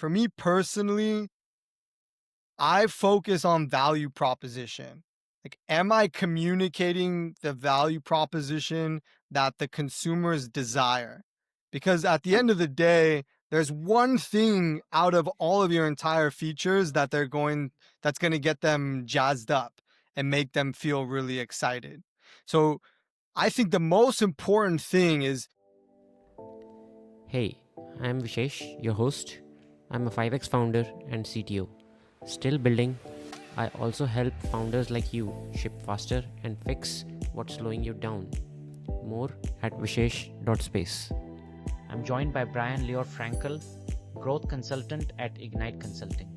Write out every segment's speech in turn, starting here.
For me personally, I focus on value proposition. Like, am I communicating the value proposition that the consumers desire? Because at the end of the day, there's one thing out of all of your entire features that's going to get them jazzed up and make them feel really excited. So I think the most important thing is Hey, I'm Vishesh, your host. I'm a 5x founder and CTO. Still building, I also help founders like you ship faster and fix what's slowing you down. More at Vishesh.space. I'm joined by Brian Leor Frankel, growth consultant at Ignite.Consulting.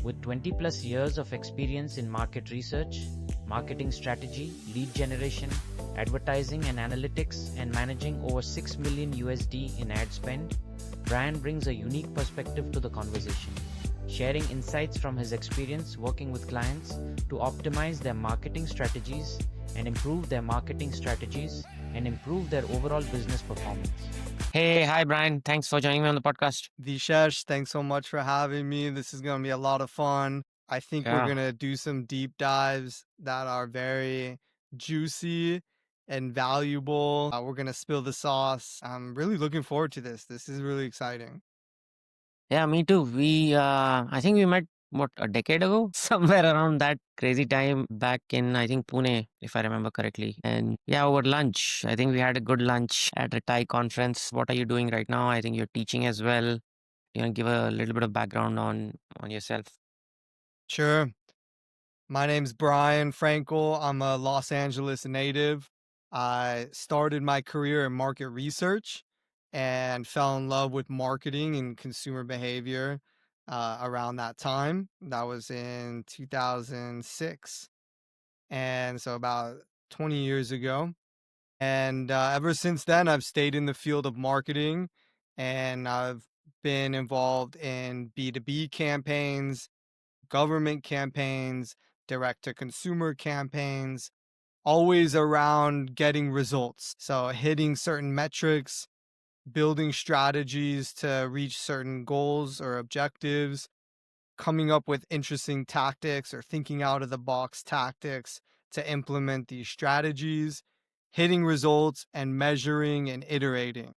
With 20 plus years of experience in market research, marketing strategy, lead generation, advertising and analytics, and managing over 6 million USD in ad spend, Brian brings a unique perspective to the conversation, sharing insights from his experience working with clients to optimize their marketing strategies and improve their overall business performance. Hey, hi Brian. Thanks for joining me on the podcast. Vishesh. Thanks so much for having me. This is going to be a lot of fun. I think we're Yeah. going to do some deep dives that are very juicy and valuable. We're going to spill the sauce. I'm really looking forward to this. This is really exciting. Yeah, me too. I think we met, a decade ago? Somewhere around that crazy time back in, I think, Pune, if I remember correctly. And yeah, over lunch. I think we had a good lunch at a Thai conference. What are you doing right now? I think you're teaching as well. Give a little bit of background on yourself. Sure. My name's Brian Frankel. I'm a Los Angeles native. I started my career in market research and fell in love with marketing and consumer behavior around that time. That was in 2006. And so about 20 years ago. And ever since then, I've stayed in the field of marketing and I've been involved in B2B campaigns, government campaigns, direct to consumer campaigns, always around getting results. So hitting certain metrics, building strategies to reach certain goals or objectives, coming up with interesting tactics or thinking out of the box tactics to implement these strategies, hitting results and measuring and iterating.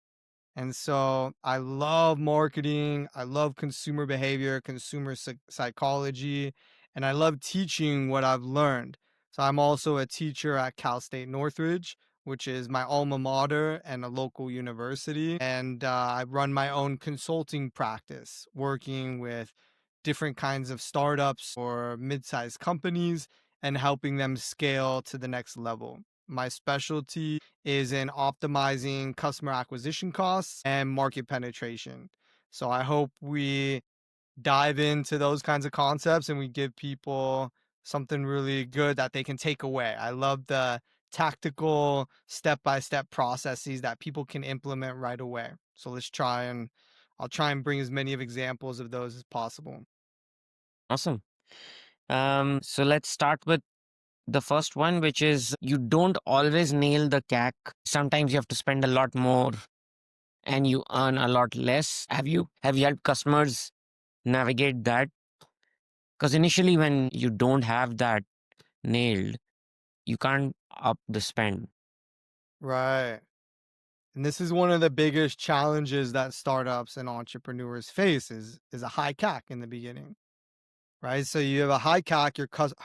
And so I love marketing. I love consumer behavior, consumer psychology, and I love teaching what I've learned. So I'm also a teacher at Cal State Northridge, which is my alma mater and a local university. And I run my own consulting practice, working with different kinds of startups or mid-sized companies and helping them scale to the next level. My specialty is in optimizing customer acquisition costs and market penetration. So I hope we dive into those kinds of concepts and we give people something really good that they can take away. I love the tactical step-by-step processes that people can implement right away. So I'll try and bring as many of examples of those as possible. Awesome. So let's start with the first one, which is you don't always nail the CAC. Sometimes you have to spend a lot more and you earn a lot less. Have you helped customers navigate that? Because initially, when you don't have that nailed, you can't up the spend. Right. And this is one of the biggest challenges that startups and entrepreneurs face is a high CAC in the beginning, right? So you have a high CAC,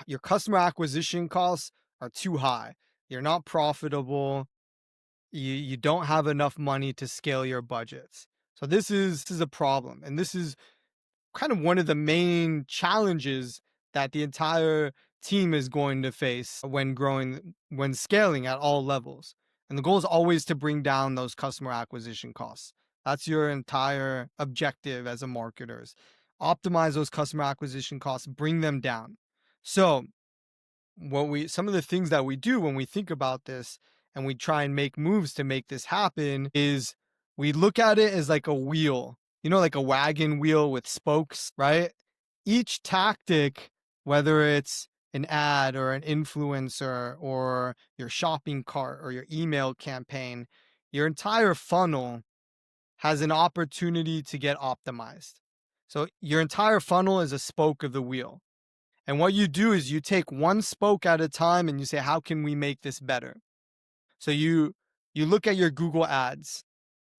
your customer acquisition costs are too high. You're not profitable. You don't have enough money to scale your budgets. So this is a problem. And this is kind of one of the main challenges that the entire team is going to face when scaling at all levels. And the goal is always to bring down those customer acquisition costs. That's your entire objective as a marketer is optimize those customer acquisition costs, bring them down. So some of the things that we do when we think about this and we try and make moves to make this happen is we look at it as like a wheel, like a wagon wheel with spokes, right? Each tactic, whether it's an ad or an influencer or your shopping cart or your email campaign, your entire funnel has an opportunity to get optimized. So your entire funnel is a spoke of the wheel. And what you do is you take one spoke at a time and you say, how can we make this better? So you look at your Google ads.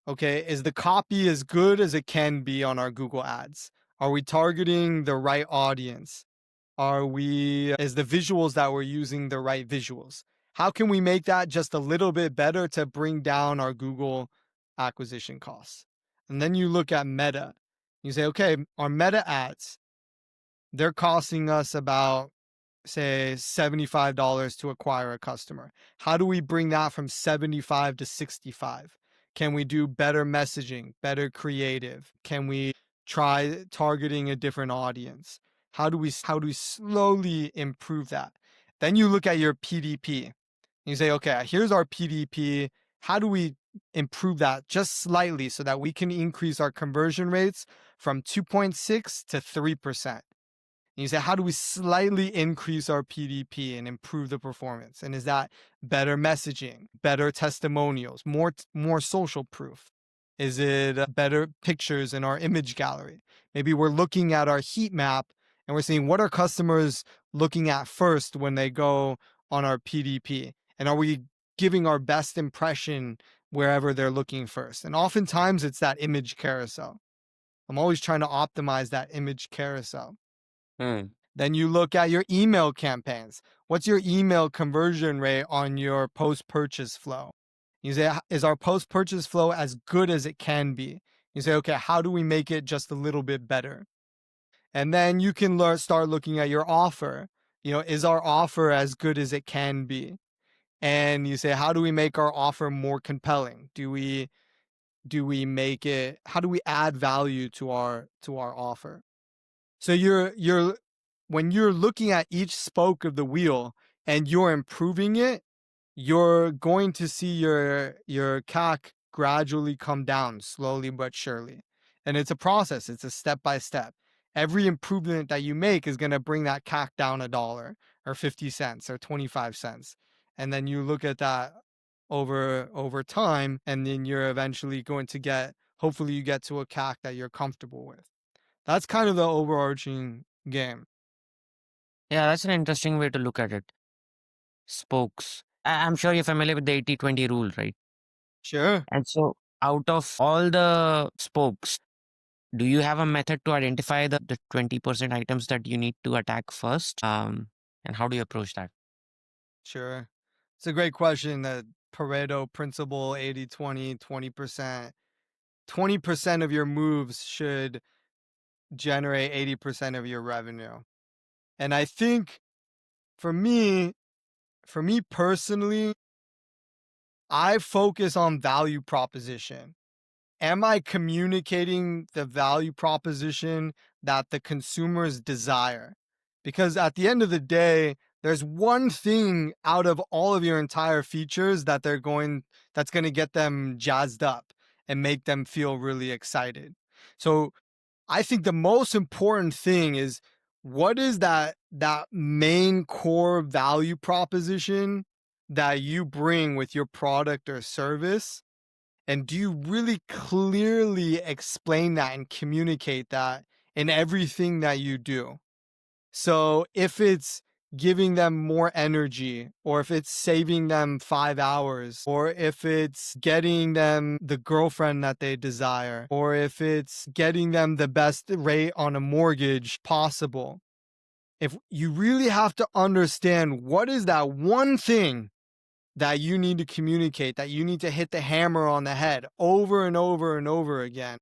Okay, is the copy as good as it can be on our Google ads? Are we targeting the right audience? Is the visuals that we're using the right visuals? How can we make that just a little bit better to bring down our Google acquisition costs? And then you look at Meta. You say, okay, our Meta ads, they're costing us about, say, $75 to acquire a customer. How do we bring that from 75 to 65? Can we do better messaging, better creative? Can we try targeting a different audience? How do we slowly improve that? Then you look at your PDP. You say, okay, here's our PDP. How do we improve that just slightly so that we can increase our conversion rates from 2.6 to 3%? And you say, how do we slightly increase our PDP and improve the performance? And is that better messaging, better testimonials, more social proof? Is it better pictures in our image gallery? Maybe we're looking at our heat map and we're seeing what are customers looking at first when they go on our PDP? And are we giving our best impression wherever they're looking first? And oftentimes it's that image carousel. I'm always trying to optimize that image carousel. Hmm. Then you look at your email campaigns. What's your email conversion rate on your post-purchase flow? You say, is our post-purchase flow as good as it can be? You say, okay, how do we make it just a little bit better? And then you can start looking at your offer. Is our offer as good as it can be? And you say, how do we make our offer more compelling? How do we add value to our offer? So you're when you're looking at each spoke of the wheel and you're improving it, you're going to see your CAC gradually come down slowly but surely. And it's a process, it's a step by step. Every improvement that you make is going to bring that CAC down $1 or 50 cents or 25 cents. And then you look at that over time, and then you're eventually going to hopefully you get to a CAC that you're comfortable with. That's kind of the overarching game. Yeah, that's an interesting way to look at it. Spokes. I'm sure you're familiar with the 80-20 rule, right? Sure. And so, out of all the spokes, do you have a method to identify the 20% items that you need to attack first? And how do you approach that? Sure. It's a great question. The Pareto principle, 80-20, 20%. 20% of your moves should generate 80% of your revenue. And I think for me personally, I focus on value proposition. Am I communicating the value proposition that the consumers desire? Because at the end of the day, there's one thing out of all of your entire features that's going to get them jazzed up and make them feel really excited. So I think the most important thing is, what is that main core value proposition that you bring with your product or service? And do you really clearly explain that and communicate that in everything that you do? So if it's giving them more energy, or if it's saving them 5 hours, or if it's getting them the girlfriend that they desire, or if it's getting them the best rate on a mortgage possible, if you really have to understand what is that one thing that you need to communicate, that you need to hit the hammer on the head over and over and over again.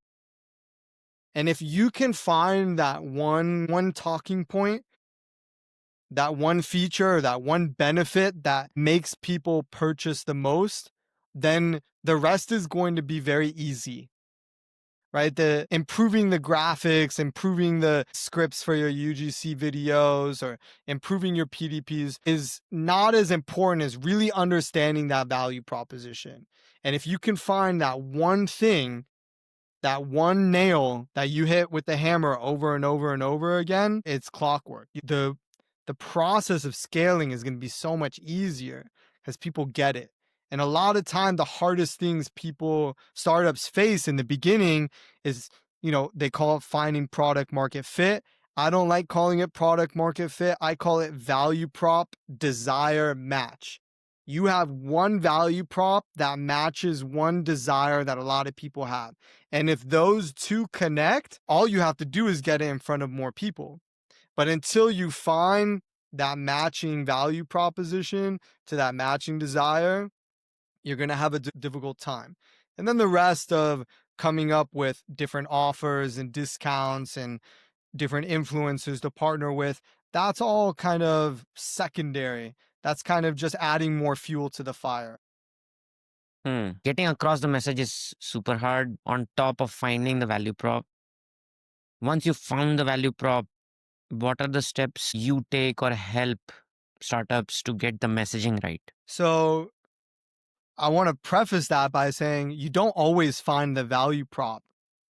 And if you can find that one talking point, that one feature, or that one benefit that makes people purchase the most, then the rest is going to be very easy. Right? The improving the graphics, improving the scripts for your UGC videos, or improving your PDPs is not as important as really understanding that value proposition. And if you can find that one thing, that one nail that you hit with the hammer over and over and over again, it's clockwork. The process of scaling is going to be so much easier because people get it. And a lot of time, the hardest things startups face in the beginning is they call it finding product market fit. I don't like calling it product market fit. I call it value prop desire match. You have one value prop that matches one desire that a lot of people have. And if those two connect, all you have to do is get it in front of more people. But until you find that matching value proposition to that matching desire, you're going to have a difficult time. And then the rest of coming up with different offers and discounts and different influencers to partner with, that's all kind of secondary. That's kind of just adding more fuel to the fire. Getting across the message is super hard on top of finding the value prop. Once you found the value prop, what are the steps you take or help startups to get the messaging right? So I want to preface that by saying you don't always find the value prop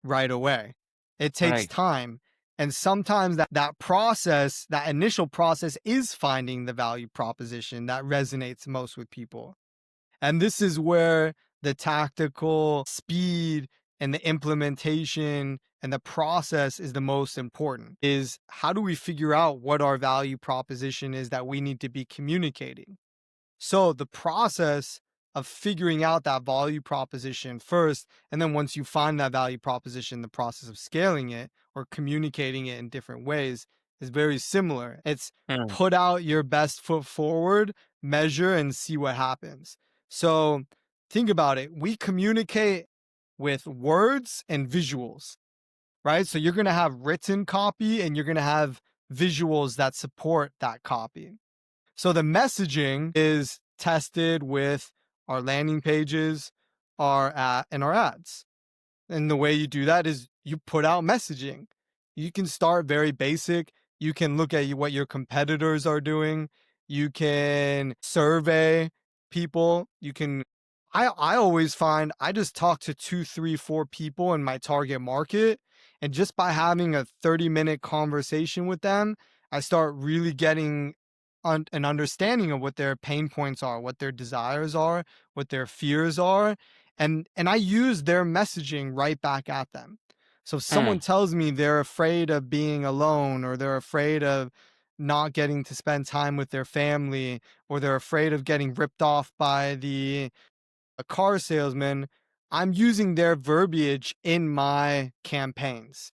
right away. It takes Right. time. And sometimes that process, that initial process, is finding the value proposition that resonates most with people. And this is where the tactical speed and the implementation and the process is the most important. Is how do we figure out what our value proposition is that we need to be communicating? So the process of figuring out that value proposition first, and then once you find that value proposition, the process of scaling it or communicating it in different ways is very similar. It's Hmm. put out your best foot forward, measure, and see what happens. So think about it. We communicate with words and visuals, right? So you're going to have written copy and you're going to have visuals that support that copy. So the messaging is tested with our landing pages, and our ads. And the way you do that is you put out messaging. You can start very basic. You can look at what your competitors are doing. You can survey people. I always find I just talk to 2, 3, 4 people in my target market. And just by having a 30-minute conversation with them, I start really getting an understanding of what their pain points are, what their desires are, what their fears are, and I use their messaging right back at them. So if someone tells me they're afraid of being alone, or they're afraid of not getting to spend time with their family, or they're afraid of getting ripped off by a car salesman, I'm using their verbiage in my campaigns.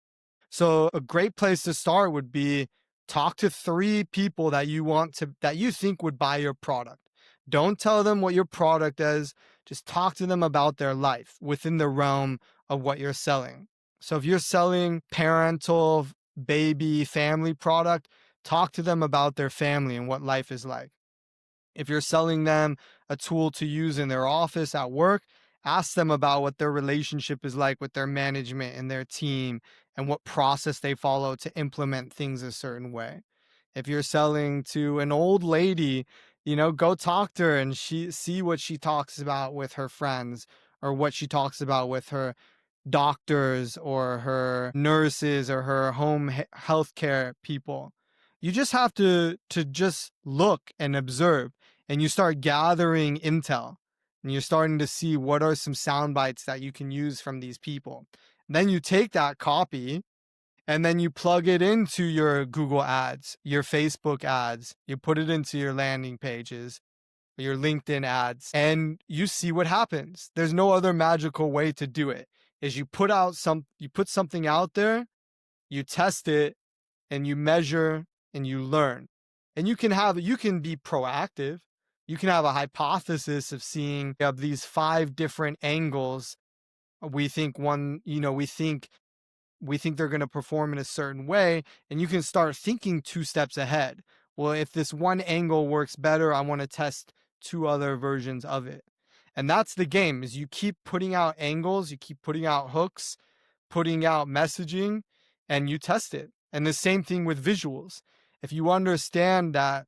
So a great place to start would be talk to 3 people that you think would buy your product. Don't tell them what your product is. Just talk to them about their life within the realm of what you're selling. So if you're selling parental, baby, family product, talk to them about their family and what life is like. If you're selling them a tool to use in their office at work, ask them about what their relationship is like with their management and their team and what process they follow to implement things a certain way. If you're selling to an old lady, go talk to her and see what she talks about with her friends, or what she talks about with her doctors or her nurses or her home healthcare people. You just have to just look and observe, and you start gathering intel, and you're starting to see what are some sound bites that you can use from these people. Then you take that copy and then you plug it into your Google ads, your Facebook ads, you put it into your landing pages, your LinkedIn ads, and you see what happens. There's no other magical way to do it. Is you put something out there, you test it, and you measure and you learn. And you can be proactive. You can have a hypothesis of seeing of these 5 different angles. We think they're going to perform in a certain way, and you can start thinking 2 steps ahead. Well, if this one angle works better, I want to test 2 other versions of it. And that's the game, is you keep putting out angles, you keep putting out hooks, putting out messaging, and you test it. And the same thing with visuals. If you understand that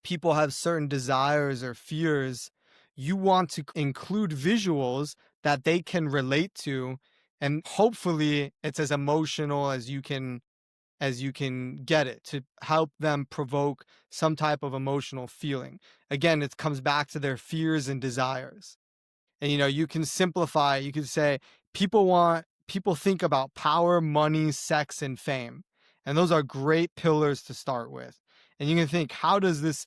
people have certain desires or fears, you want to include visuals that they can relate to, and hopefully it's as emotional as you can get it, to help them provoke some type of emotional feeling. Again, it comes back to their fears and desires. And you can simplify, you can say people want people think about power, money, sex, and fame. And those are great pillars to start with. And you can think, how does this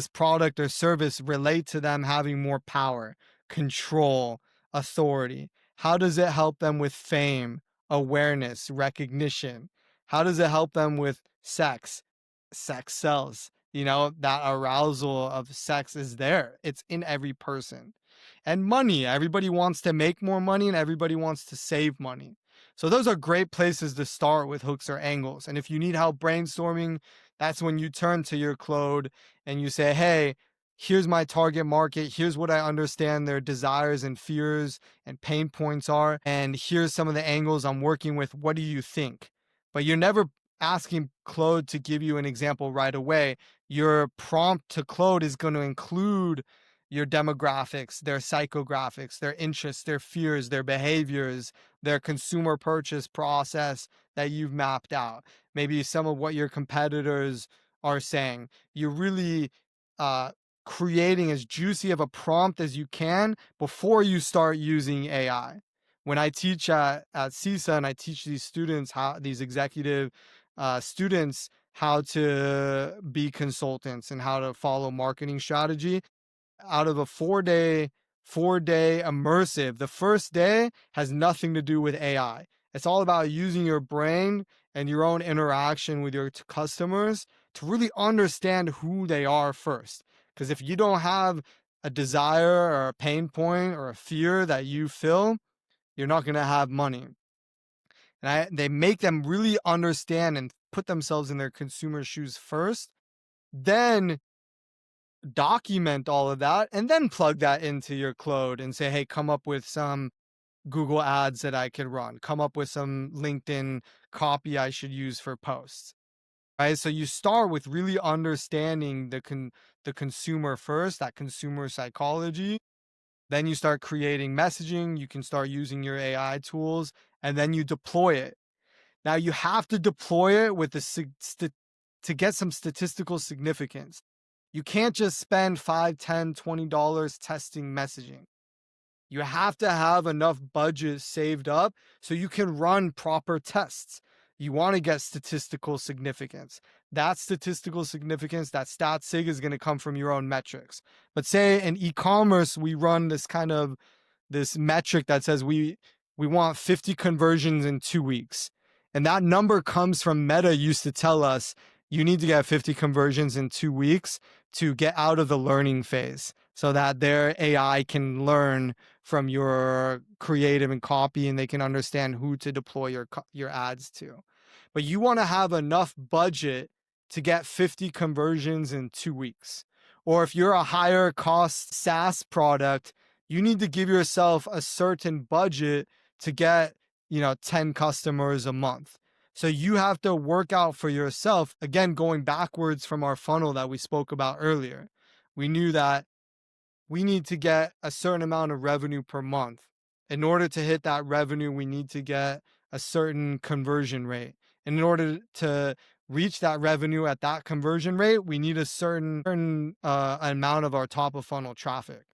product or service relate to them having more power, control, authority? How does it help them with fame, awareness, recognition? How does it help them with sex? Sex sells. That arousal of sex is there. It's in every person. And money, everybody wants to make more money and everybody wants to save money. So those are great places to start with hooks or angles. And if you need help brainstorming, that's when you turn to your Claude and you say, hey, here's my target market. Here's what I understand their desires and fears and pain points are. And here's some of the angles I'm working with. What do you think? But you're never asking Claude to give you an example right away. Your prompt to Claude is going to include your demographics, their psychographics, their interests, their fears, their behaviors, their consumer purchase process that you've mapped out. Maybe some of what your competitors are saying. You're really creating as juicy of a prompt as you can before you start using AI. When I teach at CISA and I teach these executive students how to be consultants and how to follow marketing strategy, out of a 4-day immersive, the first day has nothing to do with AI. It's all about using your brain and your own interaction with your customers to really understand who they are first. Because if you don't have a desire or a pain point or a fear that you fill, you're not going to have money. And they make them really understand and put themselves in their consumer shoes first, then document all of that, and then plug that into your Claude and say, hey, come up with some Google ads that I could run, come up with some LinkedIn copy I should use for posts. Right? So you start with really understanding the consumer first, that consumer psychology. Then you start creating messaging, you can start using your AI tools, and then you deploy it. Now you have to deploy it with to get some statistical significance. You can't just spend $5, $10, $20 testing messaging. You have to have enough budget saved up so you can run proper tests. You want to get statistical significance. That statistical significance, that stat sig, is going to come from your own metrics. But say in e-commerce, we run this metric that says we want 50 conversions in 2 weeks. And that number comes from Meta used to tell us you need to get 50 conversions in 2 weeks to get out of the learning phase so that their AI can learn from your creative and copy and they can understand who to deploy your ads to. But you want to have enough budget to get 50 conversions in 2 weeks. Or if you're a higher cost SaaS product, you need to give yourself a certain budget to get, 10 customers a month. So you have to work out for yourself, again, going backwards from our funnel that we spoke about earlier. We knew that we need to get a certain amount of revenue per month. In order to hit that revenue, we need to get a certain conversion rate. And in order to reach that revenue at that conversion rate, we need a certain amount of our top of funnel traffic.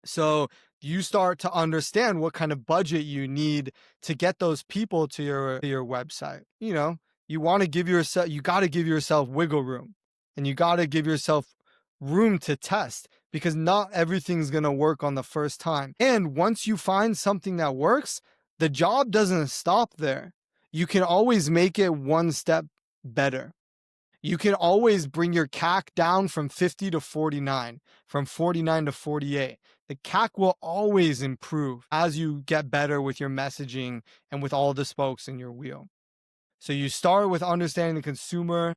So you start to understand what kind of budget you need to get those people to your website. You want to you got to give yourself wiggle room, and you got to give yourself room to test, because not everything's going to work on the first time. And once you find something that works, the job doesn't stop there. You can always make it one step better. You can always bring your CAC down from 50 to 49, from 49 to 48. The CAC will always improve as you get better with your messaging and with all the spokes in your wheel. So you start with understanding the consumer,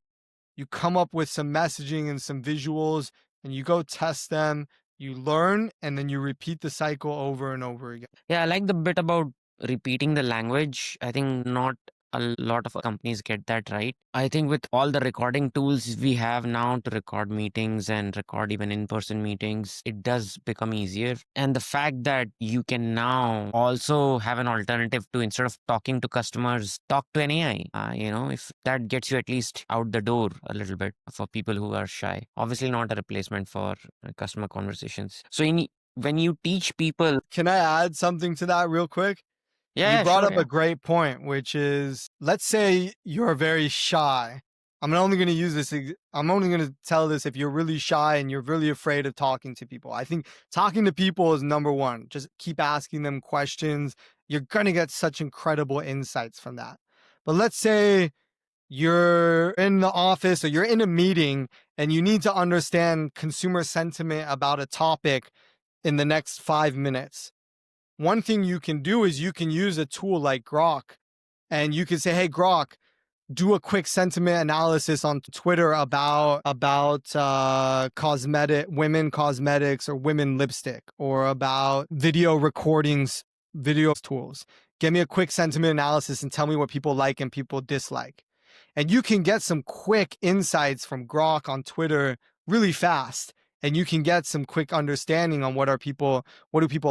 you come up with some messaging and some visuals, and you go test them, you learn, and then you repeat the cycle over and over again. Yeah, I like the bit about repeating the language. I think not a lot of companies get that right. I think with all the recording tools we have now to record meetings and record even in-person meetings, it does become easier. And the fact that you can now also have an alternative to, instead of talking to customers, talk to an AI, if that gets you at least out the door a little bit for people who are shy. Obviously not a replacement for customer conversations. So when you teach people. Can I add something to that real quick? You Yeah, brought sure, up a yeah. great point, which is, let's say you're very shy. I'm only going to use this. I'm only going to tell this if you're really shy and you're really afraid of talking to people. I think talking to people is number one. Just keep asking them questions. You're going to get such incredible insights from that. But let's say you're in the office or you're in a meeting and you need to understand consumer sentiment about a topic in the next 5 minutes. One thing you can do is you can use a tool like Grok, and you can say, hey, Grok, do a quick sentiment analysis on Twitter about women cosmetics or women lipstick, or about video recordings, video tools. Give me a quick sentiment analysis and tell me what people like and people dislike. And you can get some quick insights from Grok on Twitter really fast. And you can get some quick understanding on what do people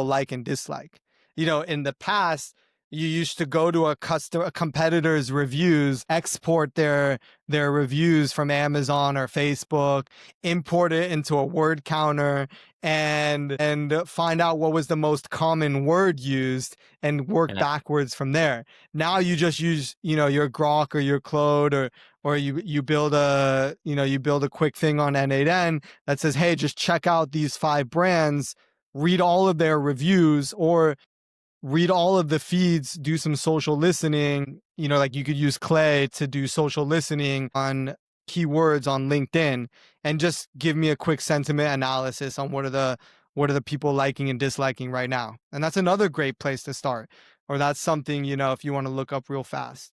like and dislike. In the past, you used to go to a competitor's reviews, export their reviews from Amazon or Facebook, import it into a word counter, and find out what was the most common word used and work Yeah. backwards from there. Now you just use, your Grok or your Claude, or you build a quick thing on N8N that says, hey, just check out these 5 brands, read all of their reviews, or read all of the feeds, do some social listening. Like you could use Clay to do social listening on keywords on LinkedIn, and just give me a quick sentiment analysis on what are the people liking and disliking right now. And that's another great place to start. Or that's something, if you want to look up real fast.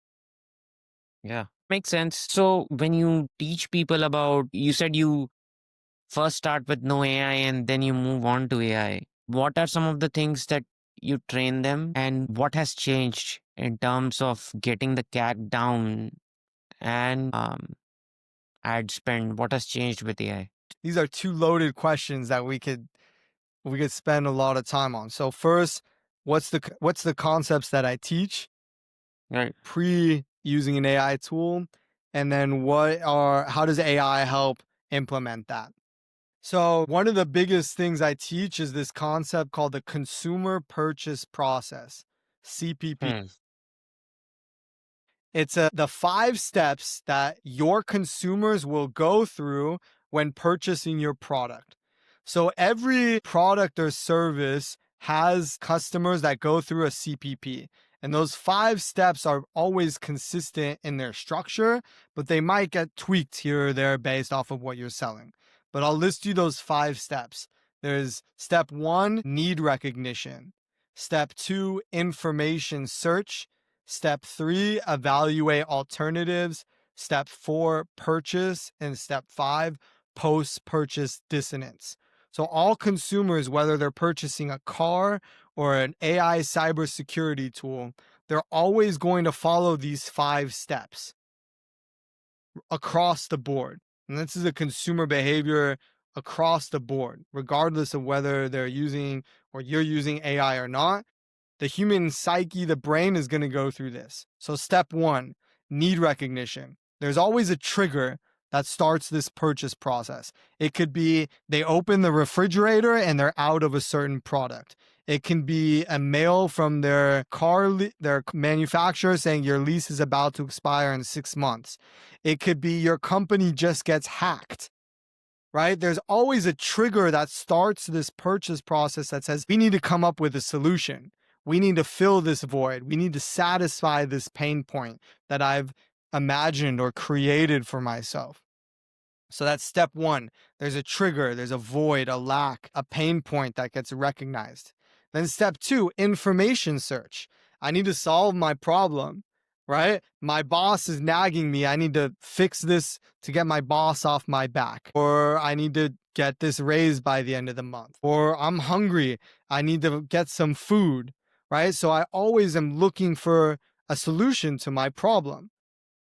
Yeah. Makes sense. So when you teach people about, you said you first start with no AI and then you move on to AI. What are some of the things that you train them, and what has changed in terms of getting the CAC down and ad spend? What has changed with AI? These are 2 loaded questions that we could spend a lot of time on. So first, what's the concepts that I teach Right. pre using an AI tool, and then how does AI help implement that? So one of the biggest things I teach is this concept called the consumer purchase process, CPP. Hmm. It's the 5 steps that your consumers will go through when purchasing your product. So every product or service has customers that go through a CPP. And those 5 steps are always consistent in their structure, but they might get tweaked here or there based off of what you're selling. But I'll list you those 5 steps. There's step 1, need recognition. Step 2, information search. Step 3, evaluate alternatives. Step 4, purchase. And step 5, post-purchase dissonance. So all consumers, whether they're purchasing a car or an AI cybersecurity tool, they're always going to follow these 5 steps across the board. And this is a consumer behavior across the board, regardless of whether they're using or you're using AI or not. The human psyche, the brain is going to go through this. So step 1, need recognition. There's always a trigger that starts this purchase process. It could be they open the refrigerator and they're out of a certain product. It can be a mail from their their manufacturer saying your lease is about to expire in 6 months. It could be your company just gets hacked. Right? There's always a trigger that starts this purchase process that says, we need to come up with a solution. We need to fill this void. We need to satisfy this pain point that I've imagined or created for myself. So that's step 1. There's a trigger, there's a void, a lack, a pain point that gets recognized. Then step 2, information search. I need to solve my problem, right? My boss is nagging me. I need to fix this to get my boss off my back. Or I need to get this raised by the end of the month. Or I'm hungry. I need to get some food, right? So I always am looking for a solution to my problem.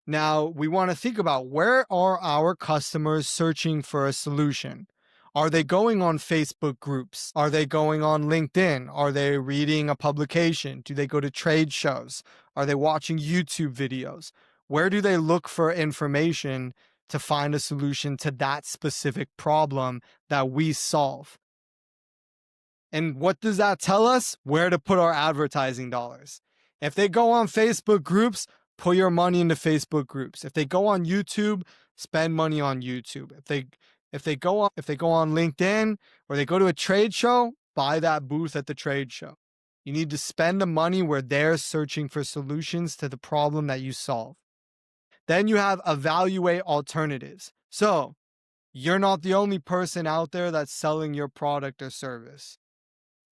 Now, we want to think about, where are our customers searching for a solution? Are they going on Facebook groups? Are they going on LinkedIn? Are they reading a publication? Do they go to trade shows? Are they watching YouTube videos? Where do they look for information to find a solution to that specific problem that we solve? And what does that tell us? Where to put our advertising dollars. If they go on Facebook groups, put your money into Facebook groups. If they go on YouTube, spend money on YouTube. If they go on LinkedIn or they go to a trade show, buy that booth at the trade show. You need to spend the money where they're searching for solutions to the problem that you solve. Then you have evaluate alternatives. So you're not the only person out there that's selling your product or service,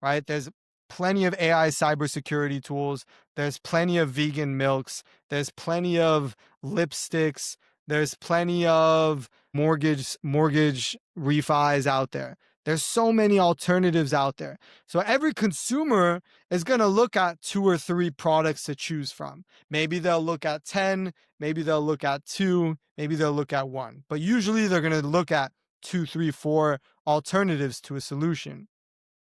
right? There's plenty of AI cybersecurity tools. There's plenty of vegan milks. There's plenty of lipsticks. There's plenty of mortgage refis out there. There's so many alternatives out there. So every consumer is going to look at 2 or 3 products to choose from. Maybe they'll look at 10, maybe they'll look at 2, maybe they'll look at 1. But usually they're going to look at 2, 3, 4 alternatives to a solution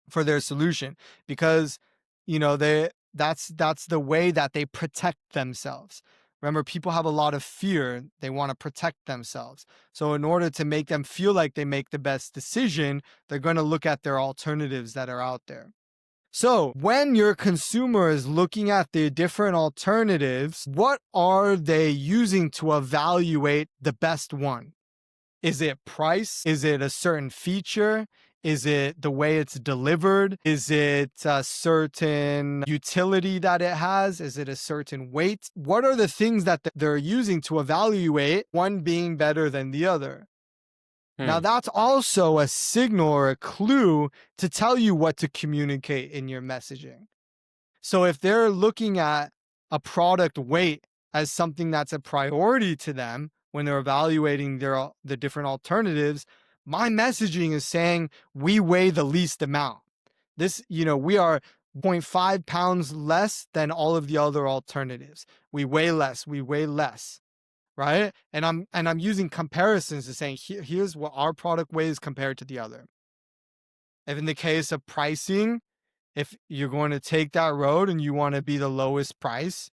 for their solution, because that's the way that they protect themselves. Remember, people have a lot of fear. They want to protect themselves. So in order to make them feel like they make the best decision, they're going to look at their alternatives that are out there. So when your consumer is looking at the different alternatives, what are they using to evaluate the best one? Is it price? Is it a certain feature? Is it the way it's delivered? Is it a certain utility that it has? Is it a certain weight? What are the things that they're using to evaluate one being better than the other? Now, that's also a signal or a clue to tell you what to communicate in your messaging. So if they're looking at a product weight as something that's a priority to them when they're evaluating the different alternatives, my messaging is saying we weigh the least amount. We are 0.5 pounds less than all of the other alternatives. We weigh less, right? And I'm using comparisons to saying here's what our product weighs compared to the other. If in the case of pricing, if you're going to take that road and you want to be the lowest price,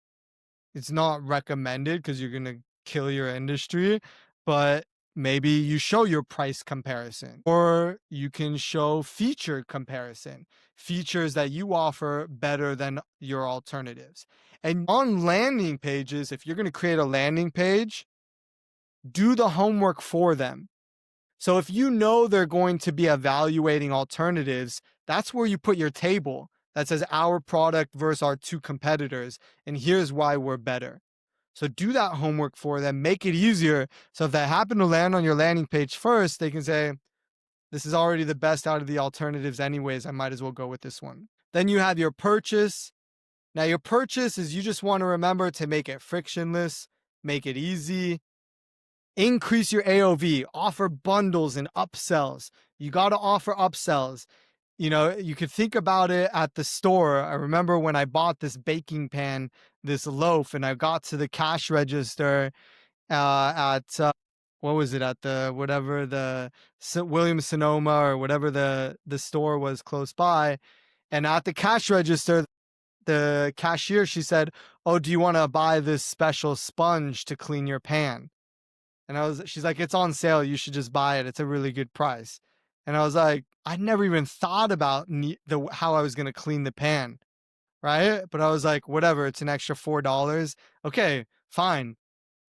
it's not recommended because you're going to kill your industry, but maybe you show your price comparison, or you can show feature comparison, features that you offer better than your alternatives. And on landing pages, if you're going to create a landing page, do the homework for them. So if you know they're going to be evaluating alternatives, that's where you put your table that says our product versus our 2 competitors, and here's why we're better. So do that homework for them, make it easier. So if they happen to land on your landing page first, they can say, this is already the best out of the alternatives anyways, I might as well go with this one. Then you have your purchase. Now your purchase is you just want to remember to make it frictionless, make it easy. Increase your AOV, offer bundles and upsells. You got to offer upsells. You could think about it at the store. I remember when I bought this baking pan, this loaf, and I got to the cash register at what was it, at the whatever the Williams Sonoma or whatever the store was close by, and at the cash register, the cashier, she said, "Oh, do you want to buy this special sponge to clean your pan?" And she's like, "It's on sale. You should just buy it. It's a really good price." And I was like, I never even thought about how I was going to clean the pan, right? But I was like, whatever, it's an extra $4. Okay, fine,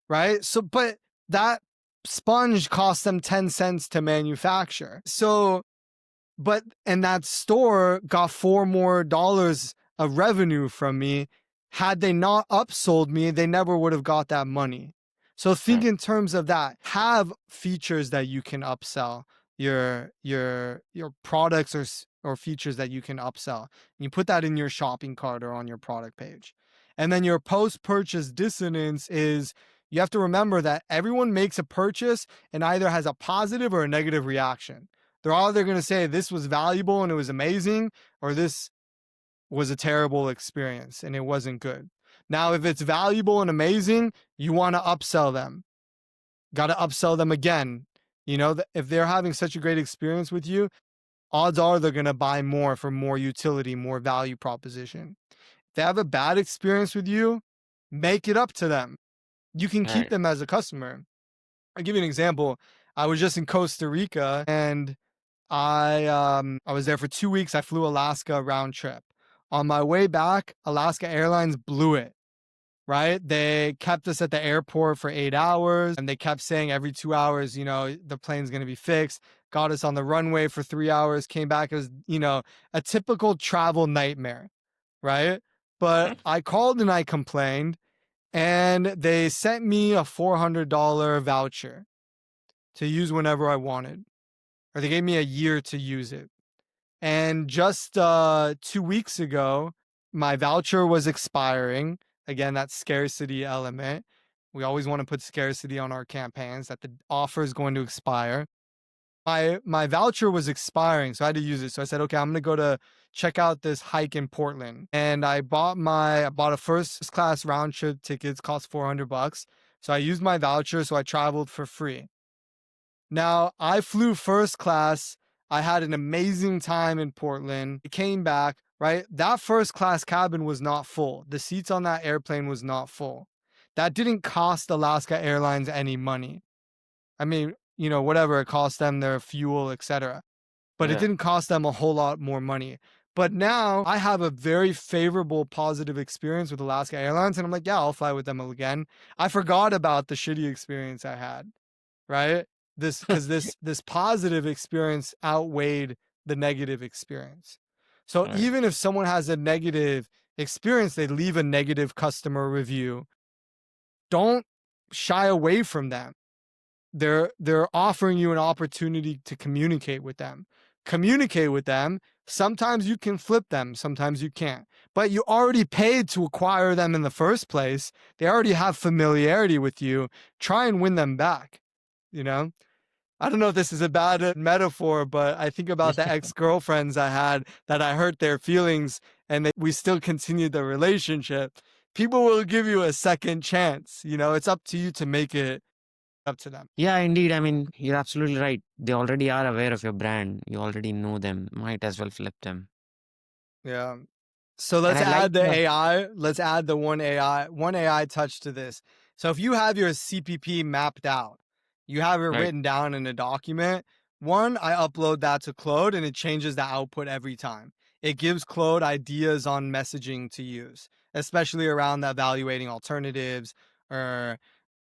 right? So, but that sponge cost them 10 cents to manufacture. And that store got $4 more of revenue from me. Had they not upsold me, they never would have got that money. So think in terms of that. Have features that you can upsell your products or features that you can upsell. You put that in your shopping cart or on your product page. And then your post-purchase dissonance is you have to remember that everyone makes a purchase and either has a positive or a negative reaction. They're either going to say this was valuable and it was amazing, or this was a terrible experience and it wasn't good. Now, if it's valuable and amazing, you want to upsell them. Got to upsell them again. If they're having such a great experience with you, odds are they're going to buy more for more utility, more value proposition. If they have a bad experience with you, make it up to them. You can keep them as a customer. I'll give you an example. I was just in Costa Rica and I was there for 2 weeks. I flew Alaska round trip. On my way back, Alaska Airlines blew it, right? They kept us at the airport for 8 hours, and they kept saying every 2 hours, the plane's going to be fixed. Got us on the runway for 3 hours, came back. It was, a typical travel nightmare, right? But I called and I complained, and they sent me a $400 voucher to use whenever I wanted, or they gave me a year to use it. And just 2 weeks ago, my voucher was expiring. Again, that scarcity element. We always want to put scarcity on our campaigns, that the offer is going to expire. My voucher was expiring, so I had to use it. So I said, okay, I'm gonna go to check out this hike in Portland. And I bought a first class round trip tickets, cost $400. So I used my voucher, so I traveled for free. Now, I flew first class. I had an amazing time in Portland. I came back, right? That first class cabin was not full. The seats on that airplane was not full. That didn't cost Alaska Airlines any money. I mean, whatever it cost them, their fuel, etc. But it Yeah. didn't cost them a whole lot more money. But now I have a very favorable, positive experience with Alaska Airlines. And I'm like, yeah, I'll fly with them again. I forgot about the shitty experience I had, right? This positive experience outweighed the negative experience. So Right. even if someone has a negative experience, they leave a negative customer review. Don't shy away from them. They're offering you an opportunity to communicate with them. Communicate with them. Sometimes you can flip them, sometimes you can't. But you already paid to acquire them in the first place. They already have familiarity with you. Try and win them back, you know? I don't know if this is a bad metaphor, but I think about the ex-girlfriends I had that I hurt their feelings and we still continued the relationship. People will give you a second chance. It's up to you to make it up to them. Yeah, indeed. I mean, you're absolutely right. They already are aware of your brand. You already know them. Might as well flip them. Yeah. So And let's I like add the the AI. Let's add the one AI touch to this. So if you have your CPP mapped out, you have it right. written down in a document. One, I upload that to Claude and it changes the output every time. It gives Claude ideas on messaging to use, especially around the evaluating alternatives or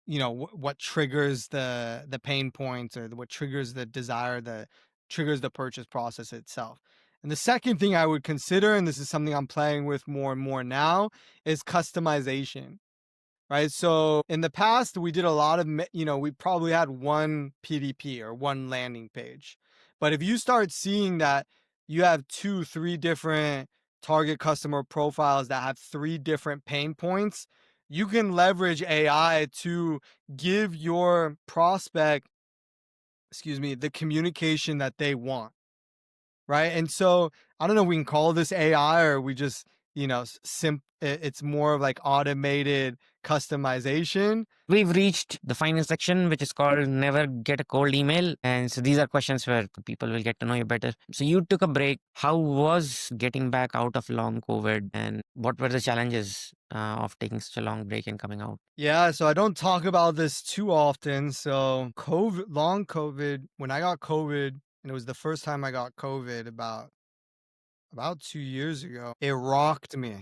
what triggers the pain points or what triggers the desire, the triggers the purchase process itself. And the second thing I would consider, and this is something I'm playing with more and more now, is customization, right? So in the past, we did a lot of, we probably had one PDP or one landing page. But if you start seeing that you have 2, 3 different target customer profiles that have 3 different pain points, you can leverage AI to give your prospect, the communication that they want, right? And so I don't know if we can call this AI or we just, it's more of like automated customization. We've reached the final section, which is called Never Get a Cold Email. And so these are questions where people will get to know you better. So you took a break. How was getting back out of long COVID? And what were the challenges of taking such a long break and coming out? Yeah, so I don't talk about this too often. So long COVID, when I got COVID, and it was the first time I got COVID about 2 years ago, it rocked me.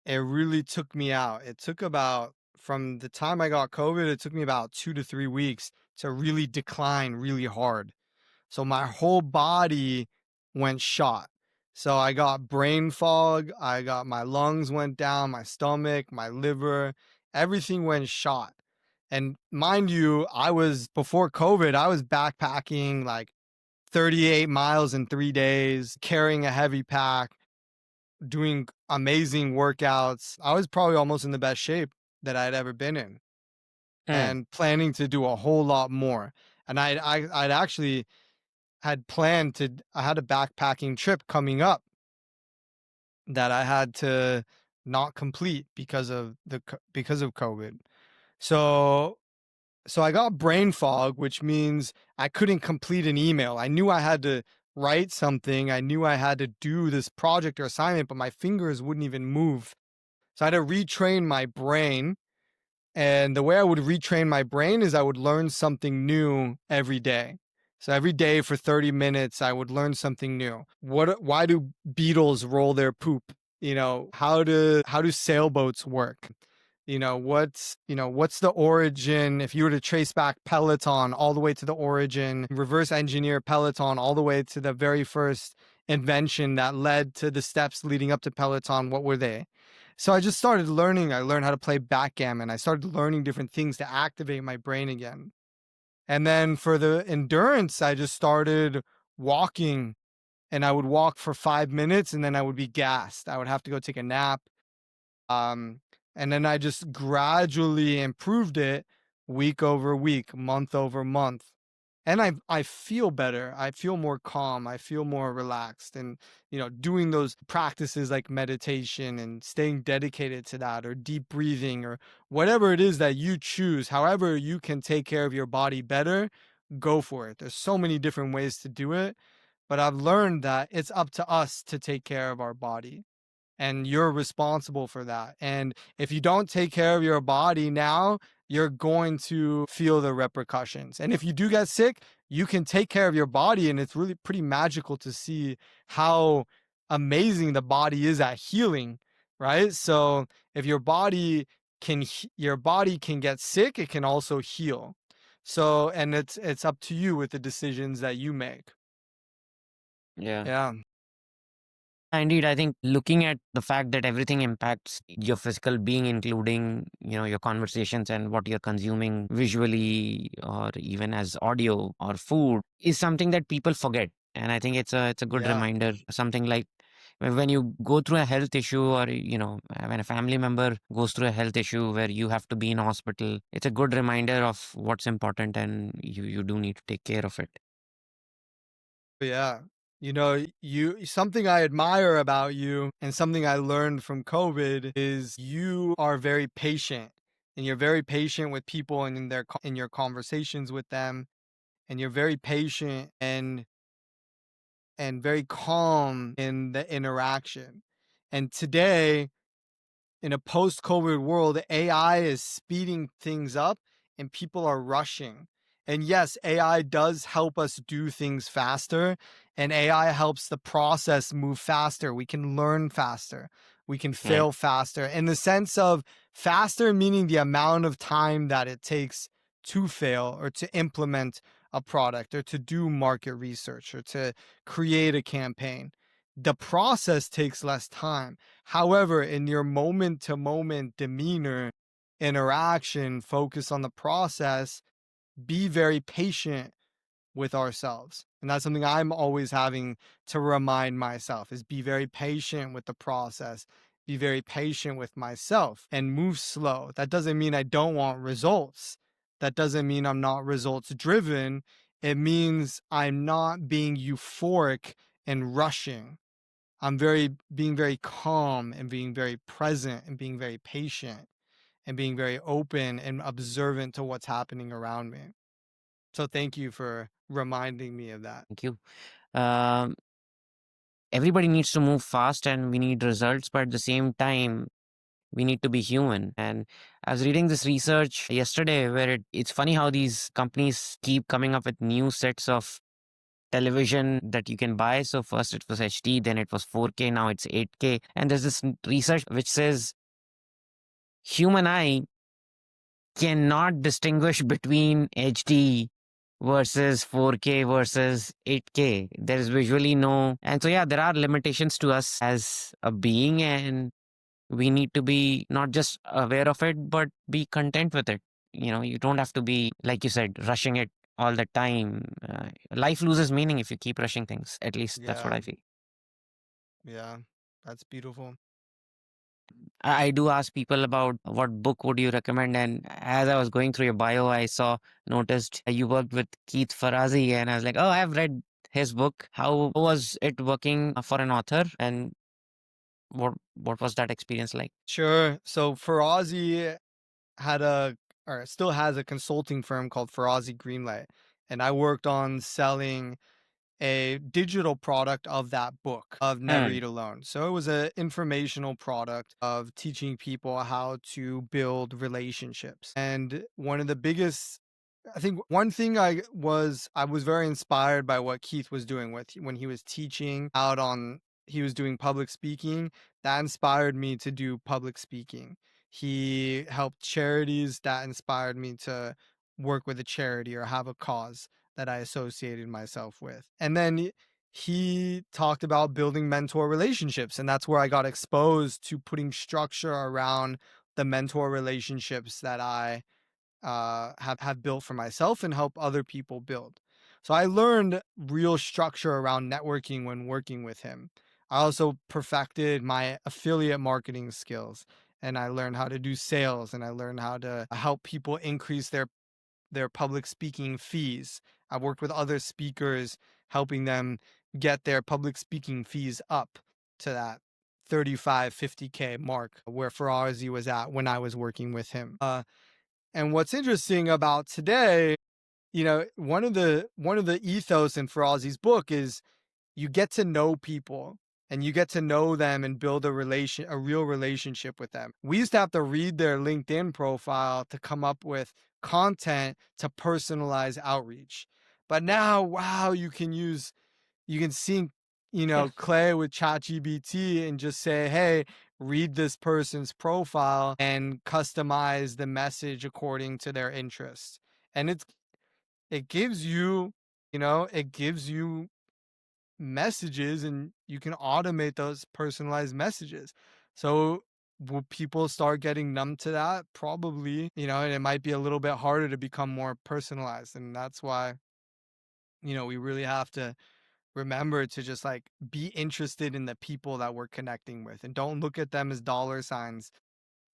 It really took me out. It took about, from the time I got COVID, it took me about 2 to 3 weeks to really decline really hard. So my whole body went shot. So I got brain fog, my lungs went down, my stomach, my liver, everything went shot. And mind you, before COVID, I was backpacking like 38 miles in 3 days, carrying a heavy pack, doing amazing workouts. I was probably almost in the best shape that I'd ever been in Hmm. and planning to do a whole lot more. And I'd actually had planned I had a backpacking trip coming up that I had to not complete because of COVID. So I got brain fog, which means I couldn't complete an email. I knew I had to write something. I knew I had to do this project or assignment, but my fingers wouldn't even move. So I had to retrain my brain. And the way I would retrain my brain is I would learn something new every day. So every day for 30 minutes, I would learn something new. Why do beetles roll their poop? how do sailboats work? What's the origin? If you were to trace back Peloton all the way to the origin, reverse engineer Peloton all the way to the very first invention that led to the steps leading up to Peloton, what were they? So I just started learning. I learned how to play backgammon. I started learning different things to activate my brain again. And then for the endurance, I just started walking, and I would walk for 5 minutes and then I would be gassed. I would have to go take a nap. Um, and then I just gradually improved it week over week, month over month. And I feel better. I feel more calm. I feel more relaxed. And, doing those practices like meditation and staying dedicated to that, or deep breathing, or whatever it is that you choose, however you can take care of your body better, go for it. There's so many different ways to do it. But I've learned that it's up to us to take care of our body, and you're responsible for that. And if you don't take care of your body now, you're going to feel the repercussions. And if you do get sick, you can take care of your body, and it's really pretty magical to see how amazing the body is at healing, right? So if your body can get sick, it can also heal. So, and it's up to you with the decisions that you make. Yeah. Yeah. Indeed, I think looking at the fact that everything impacts your physical being, including, your conversations and what you're consuming visually or even as audio or food, is something that people forget. And I think it's a good Yeah. reminder, something like when you go through a health issue, or, when a family member goes through a health issue where you have to be in hospital, it's a good reminder of what's important, and you do need to take care of it. Yeah. Something I admire about you and something I learned from COVID is you are very patient, and you're very patient with people and in your conversations with them, and you're very patient and very calm in the interaction. And today, in a post-COVID world, AI is speeding things up and people are rushing. And yes, AI does help us do things faster, and AI helps the process move faster. We can learn faster. We can Right. fail faster, in the sense of faster, meaning the amount of time that it takes to fail or to implement a product or to do market research or to create a campaign. The process takes less time. However, in your moment to moment demeanor, interaction, focus on the process, be very patient with ourselves. And that's something I'm always having to remind myself, is be very patient with the process, be very patient with myself, and move slow. That doesn't mean I don't want results. That doesn't mean I'm not results driven. It means I'm not being euphoric and rushing. I'm being very calm and being very present and being very patient and being very open and observant to what's happening around me. So thank you for reminding me of that. Thank you. Um, Everybody needs to move fast and we need results, but at the same time, we need to be human. And I was reading this research yesterday where it's funny how these companies keep coming up with new sets of television that you can buy. So first it was HD, then it was 4K, now it's 8K. And there's this research which says human eye cannot distinguish between HD versus 4K versus 8K. There is visually no. And so, yeah, there are limitations to us as a being, and we need to be not just aware of it, but be content with it. You don't have to be, like you said, rushing it all the time. Life loses meaning if you keep rushing things. At least that's what Yeah, I feel. yeah, that's beautiful. I do ask people about what book would you recommend, and as I was going through your bio, I noticed you worked with Keith Ferrazzi, and I was like, oh, I've read his book. How was it working for an author, and what was that experience like? Sure. So Ferrazzi had or still has a consulting firm called Ferrazzi Greenlight, and I worked on selling a digital product of that book of Never Hmm. Eat Alone. So it was an informational product of teaching people how to build relationships. And one of the biggest, I think one thing I was very inspired by what Keith was doing with when he was teaching out on he was doing public speaking, that inspired me to do public speaking. He helped charities, that inspired me to work with a charity or have a cause that I associated myself with. And then he talked about building mentor relationships, and that's where I got exposed to putting structure around the mentor relationships that I have built for myself and help other people build. So I learned real structure around networking when working with him. I also perfected my affiliate marketing skills, and I learned how to do sales, and I learned how to help people increase their public speaking fees. I've worked with other speakers, helping them get their public speaking fees up to that 35, 50K mark where Ferrazzi was at when I was working with him. And what's interesting about today, one of the ethos in Ferrazzi's book is you get to know people and you get to know them and build a real relationship with them. We used to have to read their LinkedIn profile to come up with content to personalize outreach. But now, wow, you can sync, Clay with ChatGPT and just say, hey, read this person's profile and customize the message according to their interests. And it gives you, it gives you messages, and you can automate those personalized messages. So will people start getting numb to that? Probably, and it might be a little bit harder to become more personalized. And that's why, we really have to remember to just like be interested in the people that we're connecting with and don't look at them as dollar signs.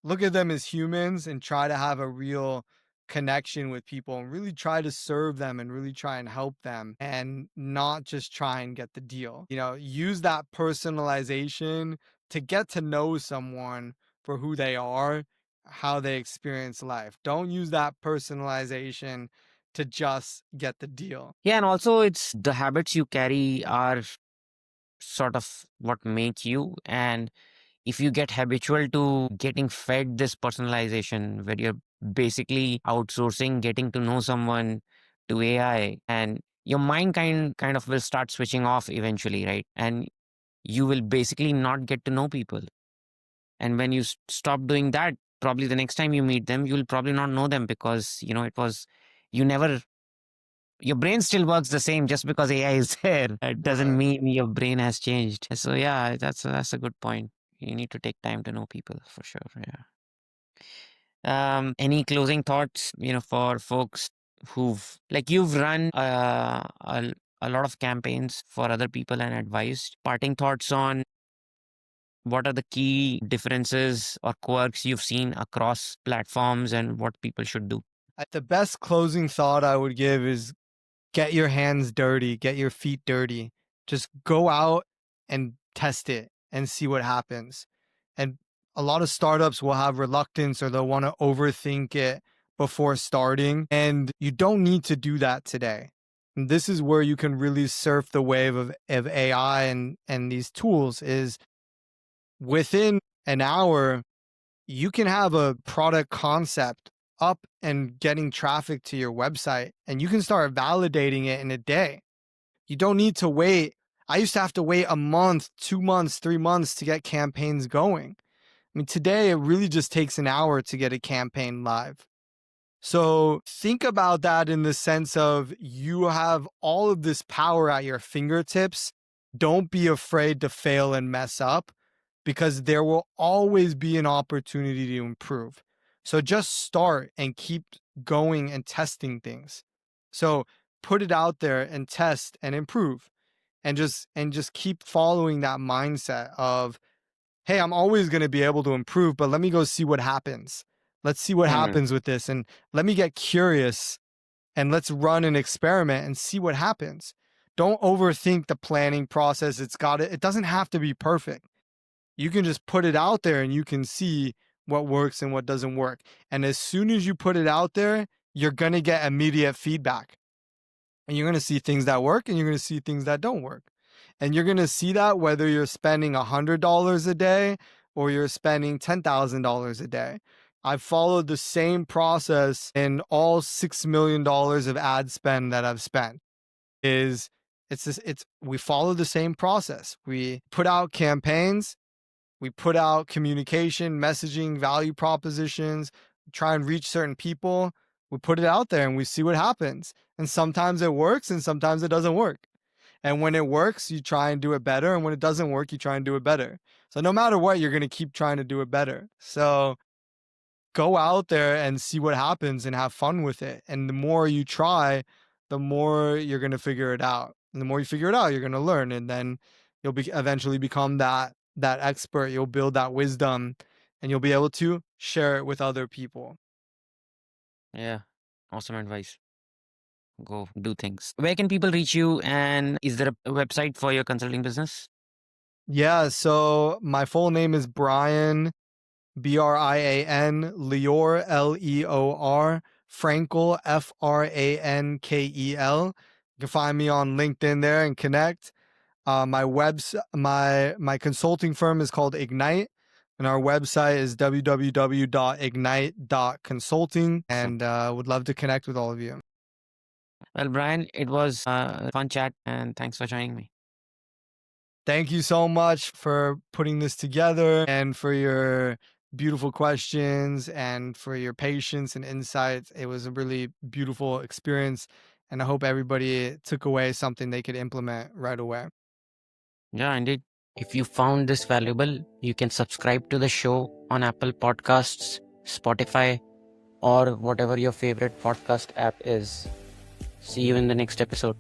Look at them as humans and try to have a real connection with people and really try to serve them and really try and help them and not just try and get the deal. Use that personalization to get to know someone for who they are, how they experience life. Don't use that personalization to just get the deal. Yeah, and also it's the habits you carry are sort of what make you. And if you get habitual to getting fed this personalization where you're basically outsourcing getting to know someone to AI, and your mind kind of will start switching off eventually, right? And you will basically not get to know people. And when you stop doing that, probably the next time you meet them, you'll probably not know them because, it was, you never, your brain still works the same just because AI is there. It doesn't Right. mean your brain has changed. So yeah, that's a good point. You need to take time to know people for sure. Yeah. Any closing thoughts, for folks who've like you've run a lot of campaigns for other people and advised. Parting thoughts on what are the key differences or quirks you've seen across platforms and what people should do? The best closing thought I would give is get your hands dirty, get your feet dirty. Just go out and test it and see what happens. And a lot of startups will have reluctance or they'll want to overthink it before starting. And you don't need to do that today. And this is where you can really surf the wave of AI and these tools is within an hour, you can have a product concept up and getting traffic to your website, and you can start validating it in a day. You don't need to wait. I used to have to wait a month, 2 months, 3 months to get campaigns going. I mean, today it really just takes an hour to get a campaign live. So think about that in the sense of you have all of this power at your fingertips. Don't be afraid to fail and mess up because there will always be an opportunity to improve. So just start and keep going and testing things. So put it out there and test and improve and just keep following that mindset of, hey, I'm always going to be able to improve, but let me go see what happens. Let's see what Mhm. happens with this. And let me get curious and let's run an experiment and see what happens. Don't overthink the planning process. It doesn't have to be perfect. You can just put it out there and you can see what works and what doesn't work. And as soon as you put it out there, you're going to get immediate feedback. And you're going to see things that work and you're going to see things that don't work. And you're going to see that whether you're spending $100 a day or you're spending $10,000 a day. I've followed the same process in all $6 million of ad spend that I've spent. We follow the same process. We put out campaigns We put out communication, messaging, value propositions, try and reach certain people. We put it out there and we see what happens. And sometimes it works and sometimes it doesn't work. And when it works, you try and do it better. And when it doesn't work, you try and do it better. So no matter what, you're going to keep trying to do it better. So go out there and see what happens and have fun with it. And the more you try, the more you're going to figure it out. And the more you figure it out, you're going to learn. And then you'll eventually become that expert. You'll build that wisdom and you'll be able to share it with other people. Yeah. Awesome advice. Go do things. Where can people reach you? And is there a website for your consulting business? Yeah. So my full name is Brian, Brian Leor, Leor Frankel, Frankel. You can find me on LinkedIn there and connect. My consulting firm is called Ignite, and our website is www.ignite.consulting. Awesome. And would love to connect with all of you. Well, Brian, it was a fun chat and thanks for joining me. Thank you so much for putting this together and for your beautiful questions and for your patience and insights. It was a really beautiful experience, and I hope everybody took away something they could implement right away. Yeah, indeed. If you found this valuable, you can subscribe to the show on Apple Podcasts, Spotify, or whatever your favorite podcast app is. See you in the next episode.